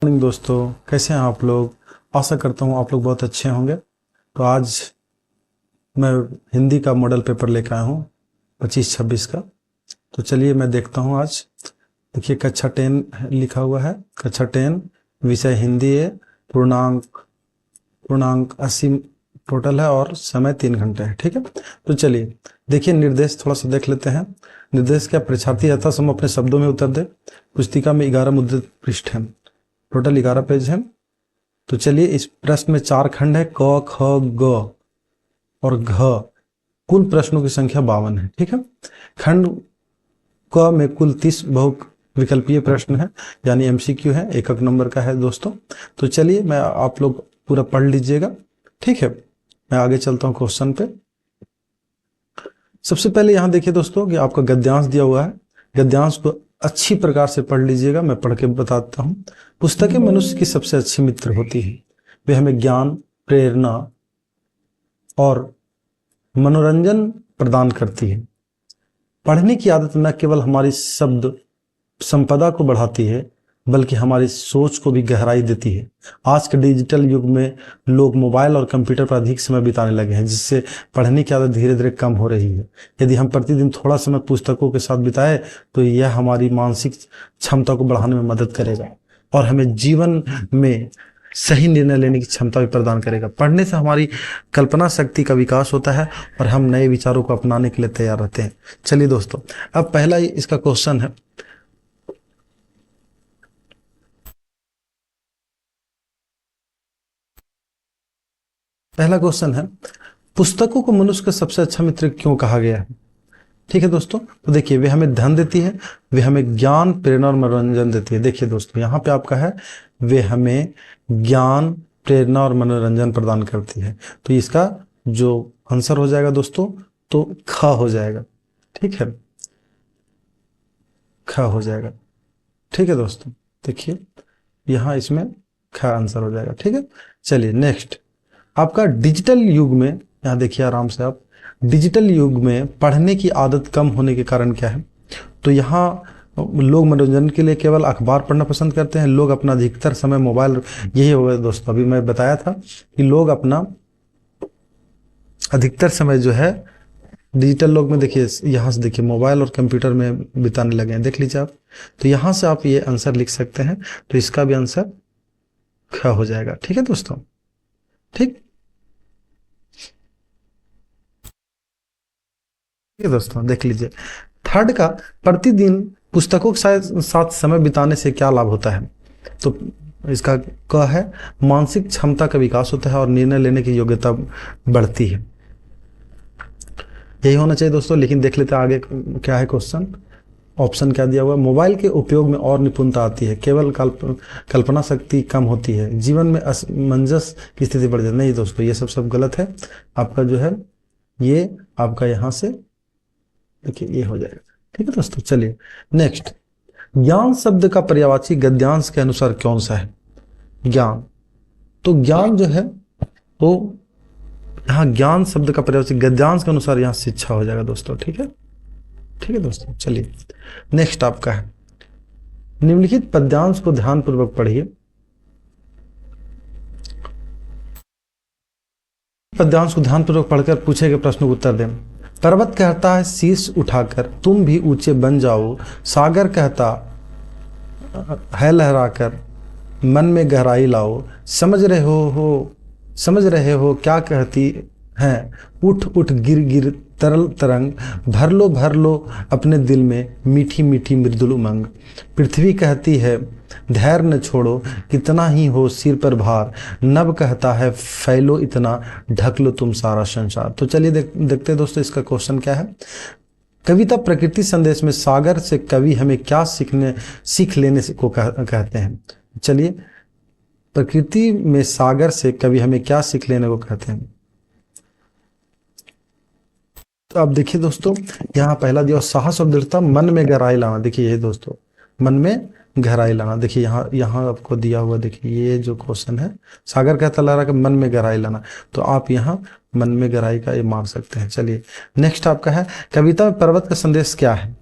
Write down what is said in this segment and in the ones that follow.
Morning दोस्तों, कैसे हैं आप लोग। आशा करता हूँ आप लोग बहुत अच्छे होंगे। तो आज मैं हिंदी का मॉडल पेपर लेकर आया हूँ 25-26 का। तो चलिए मैं देखता हूँ आज। देखिए कक्षा 10 लिखा हुआ है, कक्षा 10 विषय हिंदी है। पूर्णांक 80 टोटल है और समय 3 घंटे है। ठीक है, तो चलिए देखिए निर्देश थोड़ा सा देख लेते हैं। निर्देश क्या, परीक्षार्थी यथासंभव अपने शब्दों में उत्तर दे। पुस्तिका में 11 मुद्रित पृष्ठ हैं, टोटल 11 पेज हैं। तो चलिए इस प्रश्न में 4 खंड है, क ख ग और घ। कुल प्रश्नों की संख्या 52 है। ठीक है, खंड क में कुल 30 बहुविकल्पीय प्रश्न है, यानी एमसीक्यू है, 1 नंबर का है दोस्तों। तो चलिए मैं आप लोग पूरा पढ़ लीजिएगा। ठीक है, मैं आगे चलता हूँ क्वेश्चन पे। सबसे पहले यहाँ देखिए दोस्तों कि आपका गद्यांश दिया हुआ है। गद्यांश को अच्छी प्रकार से पढ़ लीजिएगा, मैं पढ़ के बताता हूँ। पुस्तकें मनुष्य की सबसे अच्छी मित्र होती है। वे हमें ज्ञान, प्रेरणा और मनोरंजन प्रदान करती है। पढ़ने की आदत न केवल हमारी शब्द संपदा को बढ़ाती है, बल्कि हमारी सोच को भी गहराई देती है। आज के डिजिटल युग में लोग मोबाइल और कंप्यूटर पर अधिक समय बिताने लगे हैं, जिससे पढ़ने की आदत धीरे धीरे कम हो रही है। यदि हम प्रतिदिन थोड़ा समय पुस्तकों के साथ बिताए तो यह हमारी मानसिक क्षमता को बढ़ाने में मदद करेगा और हमें जीवन में सही निर्णय लेने की क्षमता भी प्रदान करेगा। पढ़ने से हमारी कल्पना शक्ति का विकास होता है और हम नए विचारों को अपनाने के लिए तैयार रहते हैं। चलिए दोस्तों, अब पहला इसका क्वेश्चन है। पहला क्वेश्चन है, पुस्तकों को मनुष्य का सबसे अच्छा मित्र क्यों कहा गया है। ठीक है दोस्तों, तो देखिए वे हमें धन देती है, वे हमें ज्ञान, प्रेरणा और मनोरंजन देती है। देखिए दोस्तों यहाँ पे आपका है, वे हमें ज्ञान, प्रेरणा और मनोरंजन प्रदान करती है। तो इसका जो आंसर हो जाएगा दोस्तों, तो ख हो जाएगा। ठीक है, ख हो जाएगा। ठीक है दोस्तों, देखिए यहाँ इसमें ख आंसर हो जाएगा। ठीक है, चलिए नेक्स्ट। आपका डिजिटल युग में, यहाँ देखिए आराम से आप, डिजिटल युग में पढ़ने की आदत कम होने के कारण क्या है। तो यहाँ लोग मनोरंजन के लिए केवल अखबार पढ़ना पसंद करते हैं। लोग अपना अधिकतर समय मोबाइल, यही होगा दोस्तों, अभी मैं बताया था कि लोग अपना अधिकतर समय जो है डिजिटल लोग में, देखिए यहाँ से देखिए मोबाइल और कंप्यूटर में बिताने लगे हैं, देख लीजिए आप। तो यहाँ से आप ये आंसर लिख सकते हैं। तो इसका भी आंसर ख हो जाएगा। ठीक है दोस्तों, ठीक है दोस्तों, देख लीजिए थर्ड का, प्रतिदिन पुस्तकों के साथ समय बिताने से क्या लाभ होता है। तो इसका क है, मानसिक क्षमता का विकास होता है और निर्णय लेने की योग्यता बढ़ती है। यही होना चाहिए दोस्तों। लेकिन देख लेते हैं आगे क्या है क्वेश्चन। ऑप्शन क्या दिया हुआ है, मोबाइल के उपयोग में और निपुणता आती है, केवल कल्पना शक्ति कम होती है, जीवन में असमंजस की स्थिति बढ़ जाती है। नहीं दोस्तों, ये सब गलत है। आपका जो है ये आपका यहाँ से देखिए ये हो जाएगा। ठीक है दोस्तों, चलिए नेक्स्ट। ज्ञान शब्द का पर्यायवाची गद्यांश के अनुसार कौन सा है। ज्ञान, तो ज्ञान जो है वो यहाँ ज्ञान शब्द का पर्यायवाची गद्यांश के अनुसार यहाँ शिक्षा हो जाएगा दोस्तों। ठीक है, ठीक है दोस्तों, चलिए नेक्स्ट आपका है, निम्नलिखित पद्यांश को ध्यानपूर्वक पढ़िए। पद्यांश को ध्यानपूर्वक पढ़कर पूछे गए प्रश्नों का उत्तर दें। पर्वत कहता है शीश उठाकर तुम भी ऊंचे बन जाओ, सागर कहता है लहराकर मन में गहराई लाओ, समझ रहे हो क्या कहती है, उठ उठ गिर गिर तरल तरंग, भर लो अपने दिल में मीठी मीठी मृदुल उमंग। पृथ्वी कहती है धैर्य न छोड़ो, कितना ही हो सिर पर भार, नभ कहता है फैलो इतना, ढक लो तुम सारा संसार। तो चलिए देखते हैं दोस्तों इसका क्वेश्चन क्या है। कविता प्रकृति संदेश में सागर से कवि हमें क्या सीख लेने को कहते हैं। चलिए, प्रकृति में सागर से कवि हमें क्या सीख लेने को कहते हैं। तो आप देखिए दोस्तों, यहाँ पहला दिया साहस और दृढ़ता, मन में गहराई लाना। देखिए ये दोस्तों, मन में गहराई लाना। देखिए यहाँ आपको दिया हुआ, देखिए ये जो क्वेश्चन है, सागर कहता लहरा के मन में गहराई लाना, तो आप यहाँ मन में गहराई का ये मार सकते हैं। चलिए नेक्स्ट आपका है, कविता में पर्वत का संदेश क्या है।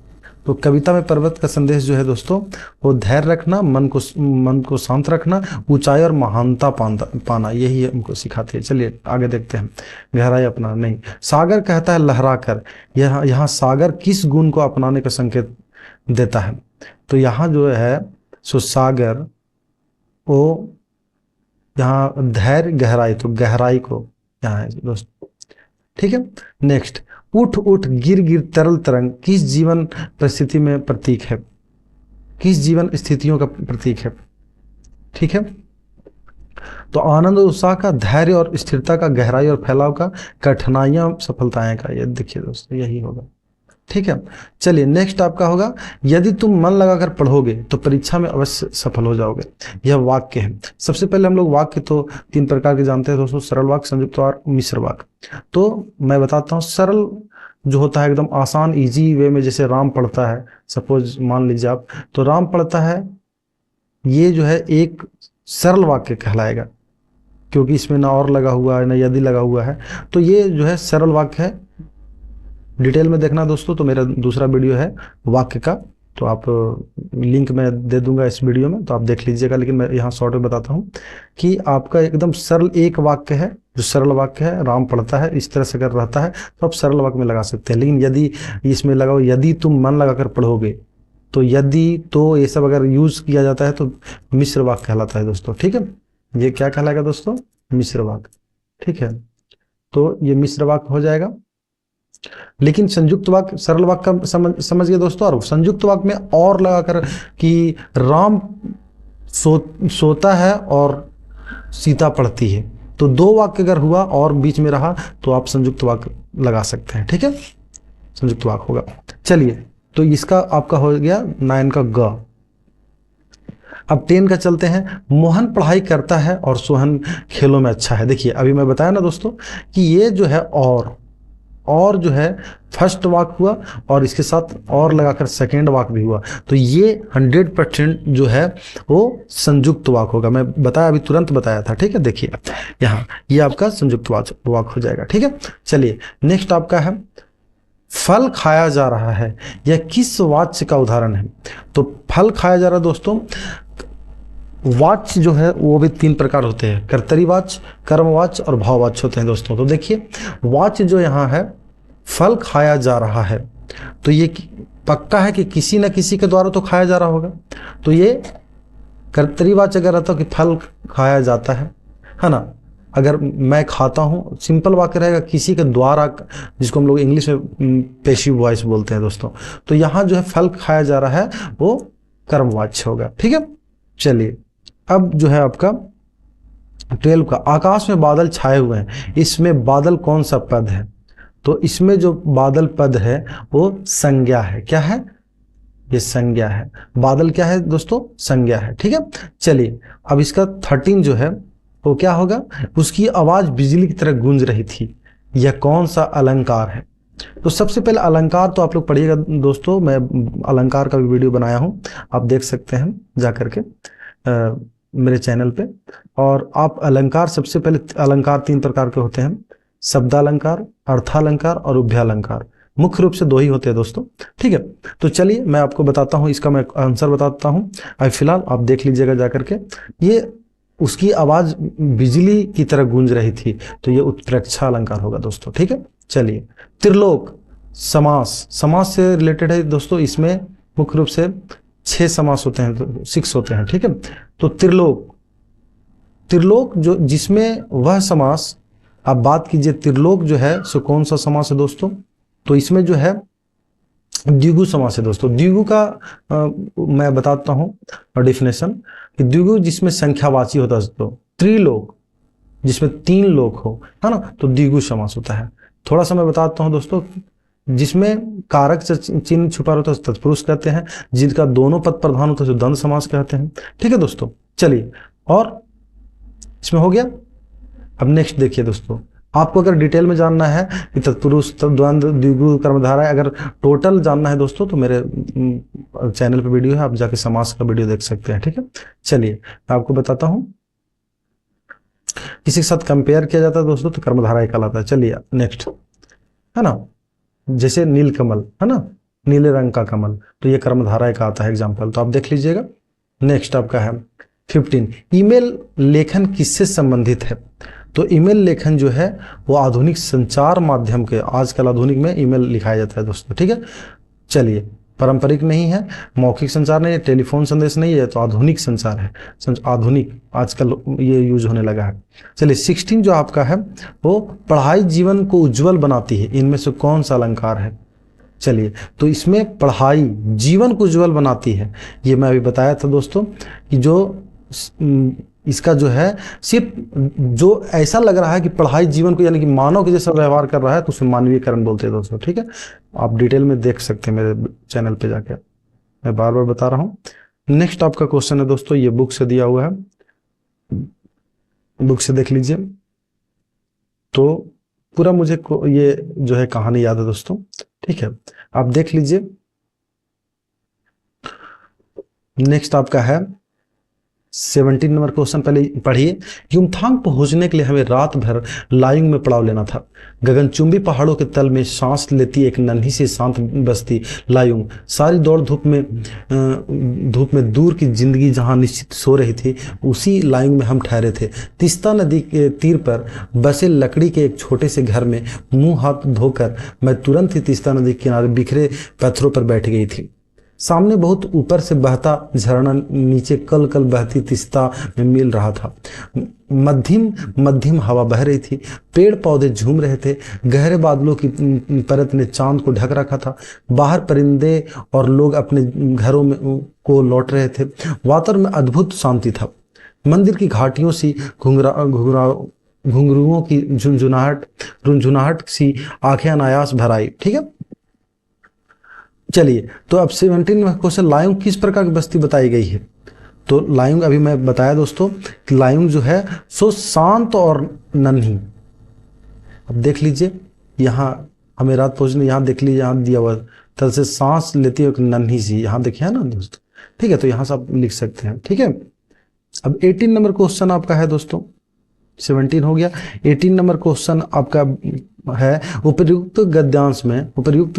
तो कविता में पर्वत का संदेश जो है दोस्तों, वो धैर्य रखना, मन को शांत रखना, ऊंचाई और महानता पाना, यही हमको सिखाती है। चलिए आगे देखते हैं। गहराई अपनाना नहीं। सागर कहता है लहरा कर। यहाँ सागर किस गुण को अपनाने का संकेत देता है? तो यहाँ जो है सो सागर वो यहाँ धैर्य गहराई, तो गहराई को यहाँ है दोस्तों। ठीक है, नेक्स्ट। उठ उठ गिर गिर तरल तरंग किस जीवन परिस्थिति में प्रतीक है? किस जीवन स्थितियों का प्रतीक है? ठीक है, तो आनंद और उत्साह का, धैर्य और स्थिरता का, गहराई और फैलाव का, कठिनाइयां सफलताएं का। ये देखिए दोस्तों, यही होगा। ठीक है, चलिए नेक्स्ट आपका होगा, यदि तुम मन लगाकर पढ़ोगे तो परीक्षा में अवश्य सफल हो जाओगे। यह वाक्य है। सबसे पहले हम लोग वाक्य तो 3 प्रकार के जानते हैं दोस्तों, सरल वाक्य, संयुक्त वाक्य, मिश्र वाक्य। तो मैं बताता हूँ, सरल जो होता है एकदम आसान इजी वे में, जैसे राम पढ़ता है, सपोज मान लीजिए आप, तो राम पढ़ता है, ये जो है एक सरल वाक्य कहलाएगा, क्योंकि इसमें ना और लगा हुआ है ना यदि लगा हुआ है, तो ये जो है सरल वाक्य है। डिटेल में देखना दोस्तों तो मेरा दूसरा वीडियो है वाक्य का, तो आप लिंक मैं दे दूंगा इस वीडियो में, तो आप देख लीजिएगा। लेकिन मैं यहाँ शॉर्ट में बताता हूँ कि आपका एकदम सरल एक वाक्य है, जो सरल वाक्य है, राम पढ़ता है, इस तरह से अगर रहता है तो आप सरल वाक्य में लगा सकते हैं। लेकिन यदि इसमें लगाओ यदि तुम मन लगाकर पढ़ोगे, तो यदि तो ये सब अगर यूज किया जाता है तो मिश्र वाक्य कहलाता है दोस्तों। ठीक है, ये क्या कहलाएगा दोस्तों? मिश्र वाक्य। ठीक है, तो ये मिश्र वाक्य हो जाएगा। लेकिन संयुक्त वाक्य, सरल वाक्य का समझ गए दोस्तों। और संयुक्त वाक्य में और लगाकर कि राम सोता है और सीता पढ़ती है, तो 2 वाक्य अगर हुआ और बीच में रहा तो आप संयुक्त वाक्य लगा सकते हैं। ठीक है, संयुक्त वाक्य होगा। चलिए, तो इसका आपका हो गया 9 का ग। अब 10 का चलते हैं। मोहन पढ़ाई करता है और सोहन खेलों में अच्छा है। देखिए अभी मैं बताया ना दोस्तों कि ये जो है और जो है फर्स्ट वाक्य हुआ और इसके साथ और लगाकर सेकेंड वाक्य भी हुआ, तो ये 100% जो है वो संयुक्त वाक्य होगा। मैं बताया, अभी तुरंत बताया था। ठीक है, देखिए यहाँ ये आपका संयुक्त वाक्य हो जाएगा। ठीक है, चलिए नेक्स्ट आपका है, फल खाया जा रहा है। यह किस वाच्य का उदाहरण है? तो फल खाया जा रहा है दोस्तों, वाच्य जो है वो भी 3 प्रकार होते हैं, कर्तरी वाच्य, कर्मवाच्य और भाववाच्य होते हैं दोस्तों। तो देखिए वाच्य जो यहाँ है, फल खाया जा रहा है, तो ये पक्का है कि किसी न किसी के द्वारा तो खाया जा रहा होगा। तो ये कर्तरी वाच्य अगर रहता कि फल खाया जाता है ना। अगर मैं खाता हूँ, सिंपल वाक्य रहेगा किसी के द्वारा, जिसको हम लोग इंग्लिश में पैसिव वॉइस बोलते हैं दोस्तों। तो यहाँ जो है फल खाया जा रहा है वो कर्मवाच्य होगा। ठीक है, चलिए अब जो है आपका 12 का, आकाश में बादल छाए हुए हैं, इसमें बादल कौन सा पद है? तो इसमें जो बादल पद है वो संज्ञा है। क्या है? ये संज्ञा है। बादल क्या है दोस्तों? संज्ञा है। ठीक है, चलिए अब इसका 13 जो है वो क्या होगा? उसकी आवाज बिजली की तरह गूंज रही थी, यह कौन सा अलंकार है? तो सबसे पहले अलंकार तो आप लोग पढ़िएगा दोस्तों, मैं अलंकार का भी वीडियो बनाया हूं, आप देख सकते हैं जा करके मेरे चैनल पे। और आप अलंकार, सबसे पहले अलंकार 3 प्रकार के होते हैं, शब्दालंकार, अर्थालंकार और उभयालंकार। मुख्य रूप से 2 ही होते हैं दोस्तों। ठीक है, तो चलिए मैं आपको बताता हूँ, इसका मैं आंसर बताता हूँ। अभी फिलहाल आप देख लीजिएगा जा करके। ये उसकी आवाज बिजली की तरह गूंज रही थी, तो ये उत्प्रेक्षा अलंकार होगा दोस्तों। ठीक है, चलिए त्रिलोक, समास से रिलेटेड है दोस्तों। इसमें मुख्य रूप से 6 समास होते हैं, 6 होते हैं। ठीक है, तो त्रिलोक जो जिसमें वह समास, आप बात कीजिए त्रिलोक जो है सो कौन सा समास है दोस्तों? तो इसमें जो है द्विगु समास है दोस्तों। द्विगु का मैं बताता हूँ डेफिनेशन कि द्विगु जिसमें संख्यावाची होता है दोस्तों, त्रिलोक जिसमें 3 लोक हो, है ना, तो द्विगु समास होता है। थोड़ा सा मैं बताता हूँ दोस्तों, जिसमें कारक चिन्ह छुपा रहता है तत्पुरुष कहते हैं, जिनका दोनों पद प्रधान होता है द्वंद्व समास कहते हैं। ठीक है दोस्तों, चलिए और इसमें हो गया। अब नेक्स्ट देखिए दोस्तों, आपको अगर डिटेल में जानना है कि तत्पुरुष, द्वंद्व, द्विगु, कर्मधारय, अगर टोटल जानना है दोस्तों तो मेरे चैनल पे वीडियो है, आप जाके समास का वीडियो देख सकते हैं। ठीक है, चलिए मैं आपको बताता हूँ, किसी के साथ कंपेयर किया जाता है दोस्तों तो कर्मधारय कहलाता है। चलिए नेक्स्ट, है ना, जैसे नीलकमल, है ना, नीले रंग का कमल, तो ये कर्मधारय का आता है एग्जाम्पल, तो आप देख लीजिएगा। नेक्स्ट आपका है 15, ईमेल लेखन किससे संबंधित है? तो ईमेल लेखन जो है वो आधुनिक संचार माध्यम के, आजकल आधुनिक में ईमेल लिखाया जाता है दोस्तों, ठीक है। चलिए, पारंपरिक नहीं है, मौखिक संचार नहीं है, टेलीफोन संदेश नहीं है, तो आधुनिक संचार है, आधुनिक आजकल ये यूज होने लगा है। चलिए 16 जो आपका है वो पढ़ाई जीवन को उज्जवल बनाती है, इनमें से कौन सा अलंकार है? चलिए, तो इसमें पढ़ाई जीवन को उज्जवल बनाती है, ये मैं अभी बताया था दोस्तों कि जो इसका जो है सिर्फ जो ऐसा लग रहा है कि पढ़ाई जीवन को यानी कि मानव के जैसा व्यवहार कर रहा है, तो उसे मानवीयकरण बोलते हैं दोस्तों, ठीक है। आप डिटेल में देख सकते हैं मेरे चैनल पे जाके, मैं बार बार बता रहा हूँ। नेक्स्ट आपका क्वेश्चन है दोस्तों, ये बुक से दिया हुआ है, बुक से देख लीजिए। तो पूरा मुझे ये जो है कहानी याद है दोस्तों, ठीक है, आप देख लीजिए। नेक्स्ट आपका है 17 नंबर क्वेश्चन, पहले पढ़िए। युमथांग पहुंचने के लिए हमें रात भर लायुंग में पड़ाव लेना था। गगनचुंबी पहाड़ों के तल में सांस लेती एक नन्ही सी शांत बस्ती लायुंग, सारी दौड़ धूप में दूर की जिंदगी जहां निश्चित सो रही थी, उसी लायुंग में हम ठहरे थे। तीस्ता नदी के तीर पर बसे लकड़ी के एक छोटे से घर में मुंह हाथ धोकर मैं तुरंत ही तीस्ता नदी के किनारे बिखरे पत्थरों पर बैठ गई थी। सामने बहुत ऊपर से बहता झरना नीचे कल कल बहती तीस्ता में मिल रहा था। मध्यम मध्यम हवा बह रही थी, पेड़ पौधे झूम रहे थे, गहरे बादलों की परत ने चांद को ढक रखा था। बाहर परिंदे और लोग अपने घरों में को लौट रहे थे। वातावरण में अद्भुत शांति था। मंदिर की घाटियों सी घुंघरुओं की झुंझुनाहट सी आंखें अनायास भर आई, ठीक है। चलिए, तो अब 17 में क्वेश्चन, लायुंग किस प्रकार की बस्ती बताई गई है? तो लायुंग अभी मैं बताया दोस्तों कि लायुंग जो है सो शांत और नन्ही। अब देख लीजिए, यहाँ हमें रात पहुंचने, यहाँ देख लीजिए, यहाँ दिया हुआ तल से सांस लेती है एक नन्ही सी, यहाँ देखिए है ना दोस्तों, ठीक है। तो यहाँ से आप लिख सकते हैं, ठीक है। अब 18 नंबर क्वेश्चन आपका है दोस्तों, 17 हो गया। 18 नंबर क्वेश्चन आपका है, उपर्युक्त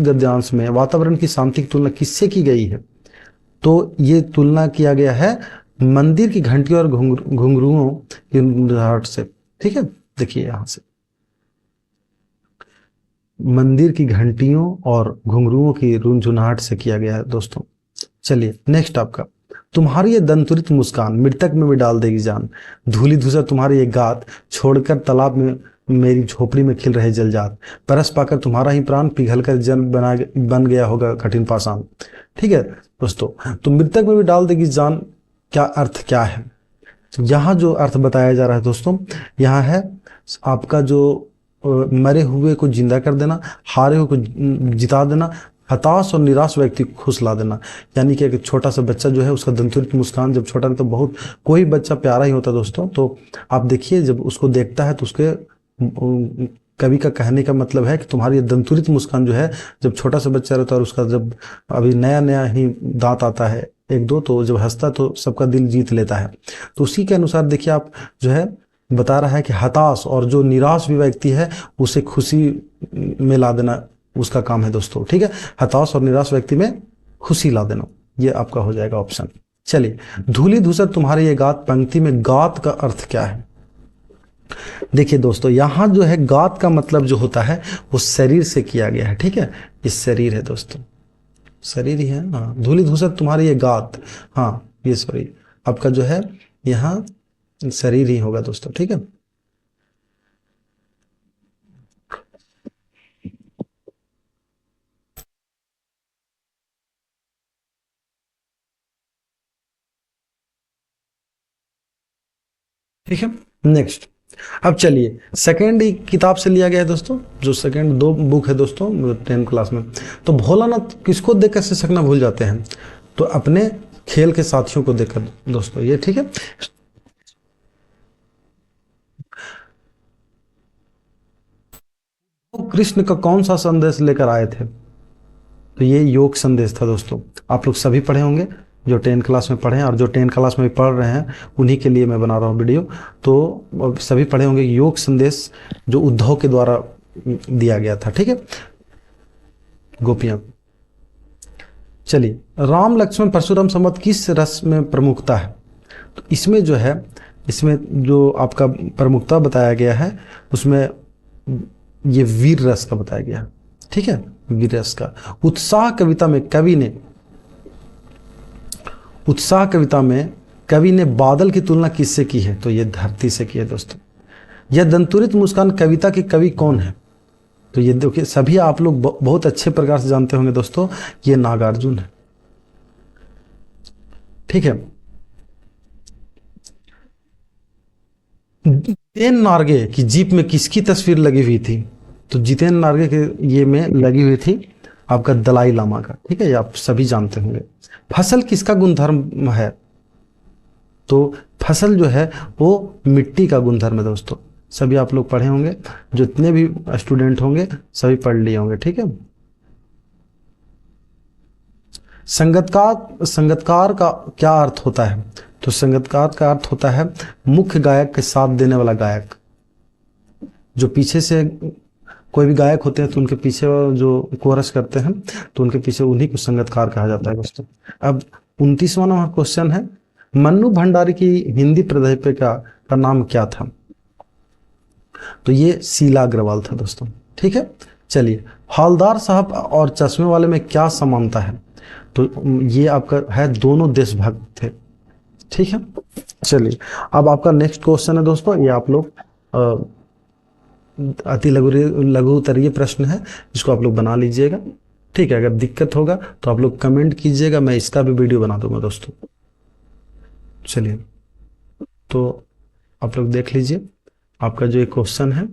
गद्यांश में वातावरण की शांति की तुलना किससे की गई है? तो ये तुलना किया गया है मंदिर की घंटियों और घुंघरुओं की रुंझुनाहट से, ठीक है। देखिए यहां से मंदिर की घंटियों और घुंघरुओं की रुंझुनाहट से किया गया है दोस्तों। चलिए नेक्स्ट आपका, तुम्हारी ये दंतुरित मुस्कान मृतक में भी डाल देगी जान। धूली धूसर तुम्हारी ये गात छोड़कर तालाब में मेरी झोपड़ी में खिल रहे जलजात। परस पाकर तुम्हारा ही प्राण पिघलकर जल बन गया होगा कठिन पाषाण, ठीक है दोस्तों। तो मृतक में भी डाल देगी जान, क्या अर्थ क्या है? यहाँ जो अर्थ बताया जा रहा है दोस्तों, यहाँ है आपका जो मरे हुए को जिंदा कर देना, हारे हुए को जिता देना, हताश और निराश व्यक्ति को खुश ला देना। यानी कि एक छोटा सा बच्चा जो है उसका दंतुरित मुस्कान जब छोटा, तो बहुत कोई बच्चा प्यारा ही होता है दोस्तों। तो आप देखिए जब उसको देखता है तो उसके कवि का कहने का मतलब है कि तुम्हारी ये दंतुरित मुस्कान जो है, जब छोटा सा बच्चा रहता है और उसका जब अभी नया नया ही दांत आता है एक दो, तो जब हंसता है तो सबका दिल जीत लेता है। तो उसी के अनुसार देखिए आप जो है बता रहा है कि हताश और जो निराश भी व्यक्ति है उसे खुशी में ला देना उसका काम है दोस्तों, ठीक है। हताश और निराश व्यक्ति में खुशी ला देना, ये आपका हो जाएगा ऑप्शन। चलिए, धूली धूसर तुम्हारी ये गात पंक्ति में गात का अर्थ क्या है? देखिए दोस्तों, यहां जो है गात का मतलब जो होता है वो शरीर से किया गया है, ठीक है। ये शरीर है दोस्तों, शरीर ही है। हाँ, धूली धूसर तुम्हारी ये गात, हाँ ये शरीर आपका जो है यहाँ शरीर ही होगा दोस्तों, ठीक है। ठीक है, नेक्स्ट। अब चलिए, सेकेंड किताब से लिया गया है दोस्तों, जो सेकेंड दो बुक है दोस्तों 10th क्लास में। तो भोलानाथ किसको देखकर सिसकना भूल जाते हैं? तो अपने खेल के साथियों को देखकर दोस्तों, ये ठीक है। तो कृष्ण का कौन सा संदेश लेकर आए थे? तो ये योग संदेश था दोस्तों। आप लोग सभी पढ़े होंगे, जो 10th क्लास में पढ़े हैं और जो 10th क्लास में भी पढ़ रहे हैं उन्हीं के लिए मैं बना रहा हूँ वीडियो। तो सभी पढ़े होंगे योग संदेश, जो उद्धव के द्वारा दिया गया था, ठीक है। गोपियां, चलिए, राम लक्ष्मण परशुराम संवाद किस रस में प्रमुखता है? तो इसमें जो है, इसमें जो आपका प्रमुखता बताया गया है उसमें ये वीर रस का बताया गया है। ठीक है, वीर रस का। उत्साह कविता में कवि ने बादल की तुलना किससे की है? तो ये धरती से की है दोस्तों। यह दंतुरित मुस्कान कविता के कवि कौन है? तो ये देखिए, सभी आप लोग बहुत अच्छे प्रकार से जानते होंगे दोस्तों, ये नागार्जुन है। ठीक है। जितेन नार्गे की जीप में किसकी तस्वीर लगी हुई थी? तो जितेन नार्गे के ये में लगी हुई थी आपका दलाई लामा का। ठीक है, ये आप सभी जानते होंगे। फसल किसका गुणधर्म है? तो फसल जो है वो मिट्टी का गुणधर्म है दोस्तों। सभी आप लोग पढ़े होंगे, जितने भी स्टूडेंट होंगे सभी पढ़ लिए होंगे। ठीक है। संगीतकार का क्या अर्थ होता है? तो संगीतकार का अर्थ होता है मुख्य गायक के साथ देने वाला गायक। जो पीछे से कोई भी गायक होते हैं तो उनके पीछे जो कोरस करते हैं तो उनके पीछे उन्हीं को संगीतकार कहा जाता है दोस्तों। अब 29वां नंबर क्वेश्चन है, मन्नू भंडारी की हिंदी प्राध्यापिका का नाम क्या था? तो ये शीला अग्रवाल था दोस्तों। ठीक है। चलिए, हवलदार साहब और चश्मे वाले में क्या समानता है? तो ये आपका है दोनों देशभक्त थे। ठीक है। चलिए, अब आपका नेक्स्ट क्वेश्चन है दोस्तों, ये आप लोग अति लघु उत्तरीय प्रश्न है, जिसको आप लोग बना लीजिएगा। ठीक है, अगर दिक्कत होगा तो आप लोग कमेंट कीजिएगा, मैं इसका भी वीडियो बना दूंगा दोस्तों। चलिए, तो आप लोग देख लीजिए, आपका जो एक क्वेश्चन है